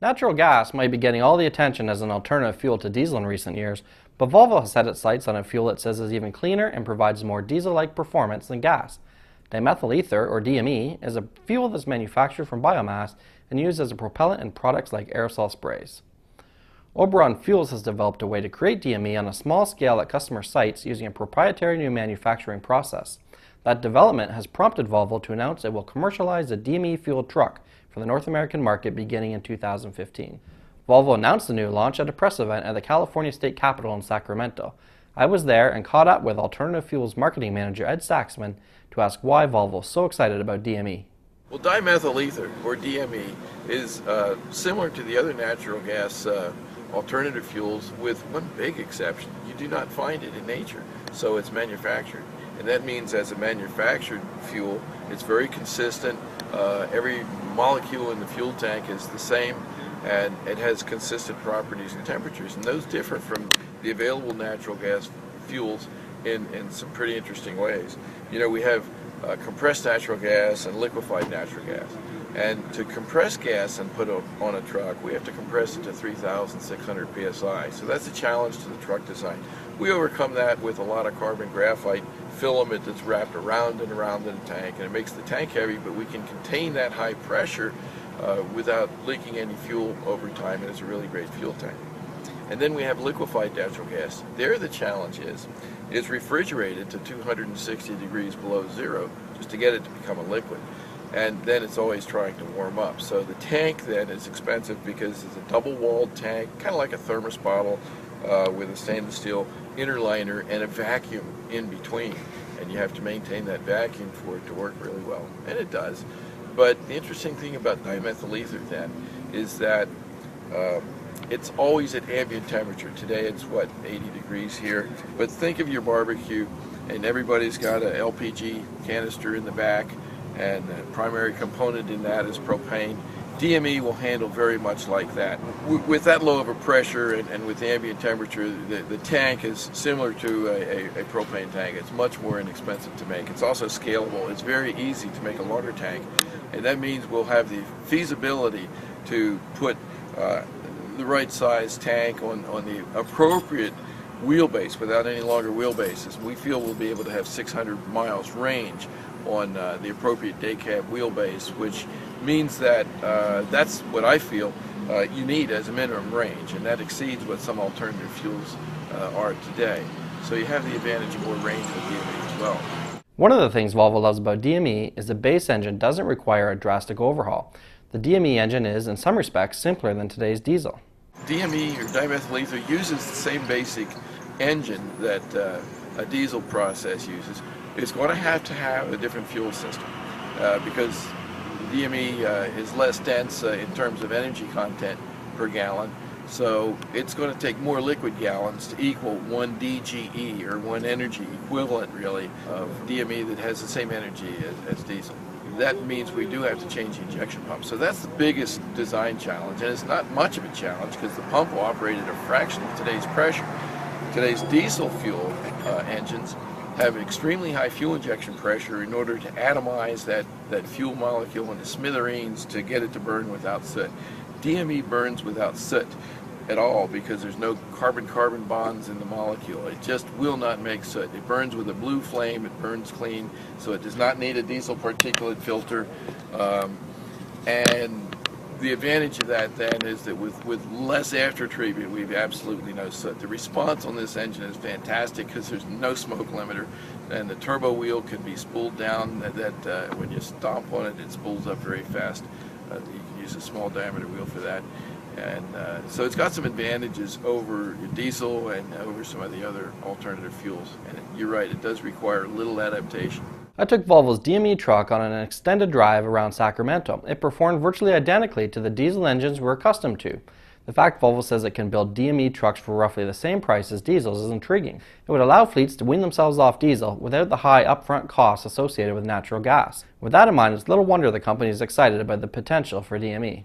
Natural gas might be getting all the attention as an alternative fuel to diesel in recent years, but Volvo has set its sights on a fuel it says is even cleaner and provides more diesel-like performance than gas. Dimethyl ether, or DME, is a fuel that's manufactured from biomass and used as a propellant in products like aerosol sprays. Oberon Fuels has developed a way to create DME on a small scale at customer sites using a proprietary new manufacturing process. That development has prompted Volvo to announce it will commercialize a DME-fueled truck for the North American market beginning in 2015. Volvo announced the new launch at a press event at the California State Capitol in Sacramento. I was there and caught up with Alternative Fuels marketing manager Ed Saxman to ask why Volvo is so excited about DME. Well, dimethyl ether, or DME, is similar to the other natural gas alternative fuels with one big exception. You do not find it in nature, so it's manufactured. And that means as a manufactured fuel, it's very consistent. Every molecule in the fuel tank is the same, and it has consistent properties and temperatures. And those differ from the available natural gas fuels in some pretty interesting ways. You know, we have compressed natural gas and liquefied natural gas. And to compress gas and put it on a truck, we have to compress it to 3,600 psi. So that's a challenge to the truck design. We overcome that with a lot of carbon graphite filament that's wrapped around and around in the tank, and it makes the tank heavy, but we can contain that high pressure without leaking any fuel over time, and it's a really great fuel tank. And then we have liquefied natural gas. There the challenge is it's refrigerated to 260 degrees below zero just to get it to become a liquid. And then it's always trying to warm up. So the tank then is expensive because it's a double-walled tank, kind of like a thermos bottle with a stainless steel inner liner and a vacuum in between. And you have to maintain that vacuum for it to work really well. And it does. But the interesting thing about dimethyl ether then is that it's always at ambient temperature. Today it's, 80 degrees here. But think of your barbecue, and everybody's got an LPG canister in the back, and the primary component in that is propane. DME will handle very much like that. With that low of a pressure and with ambient temperature, the tank is similar to a propane tank. It's much more inexpensive to make. It's also scalable. It's very easy to make a larger tank, and that means we'll have the feasibility to put the right size tank on the appropriate wheelbase without any longer wheelbases. We feel we'll be able to have 600 miles range on the appropriate day cab wheelbase, which means that that's what I feel you need as a minimum range, and that exceeds what some alternative fuels are today. So you have the advantage of more range with DME as well. One of the things Volvo loves about DME is the base engine doesn't require a drastic overhaul. The DME engine is, in some respects, simpler than today's diesel. DME, or dimethyl ether, uses the same basic engine that a diesel process uses. It's going to have a different fuel system because DME is less dense in terms of energy content per gallon, so it's going to take more liquid gallons to equal 1 DGE, or 1 energy equivalent really of DME that has the same energy as diesel. That means we do have to change the injection pump. So that's the biggest design challenge, and it's not much of a challenge because the pump will operate at a fraction of today's pressure. Today's diesel fuel engines have extremely high fuel injection pressure in order to atomize that fuel molecule into smithereens to get it to burn without soot. DME burns without soot at all because there's no carbon-carbon bonds in the molecule. It just will not make soot. It burns with a blue flame, it burns clean, so it does not need a diesel particulate filter. And the advantage of that then is that with less after treatment, we have absolutely no soot. The response on this engine is fantastic because there's no smoke limiter, and the turbo wheel can be spooled down. That when you stomp on it, it spools up very fast. You can use a small diameter wheel for that. And so it's got some advantages over diesel and over some of the other alternative fuels. And you're right, it does require little adaptation. I took Volvo's DME truck on an extended drive around Sacramento. It performed virtually identically to the diesel engines we're accustomed to. The fact Volvo says it can build DME trucks for roughly the same price as diesels is intriguing. It would allow fleets to wean themselves off diesel without the high upfront costs associated with natural gas. With that in mind, it's little wonder the company is excited about the potential for DME.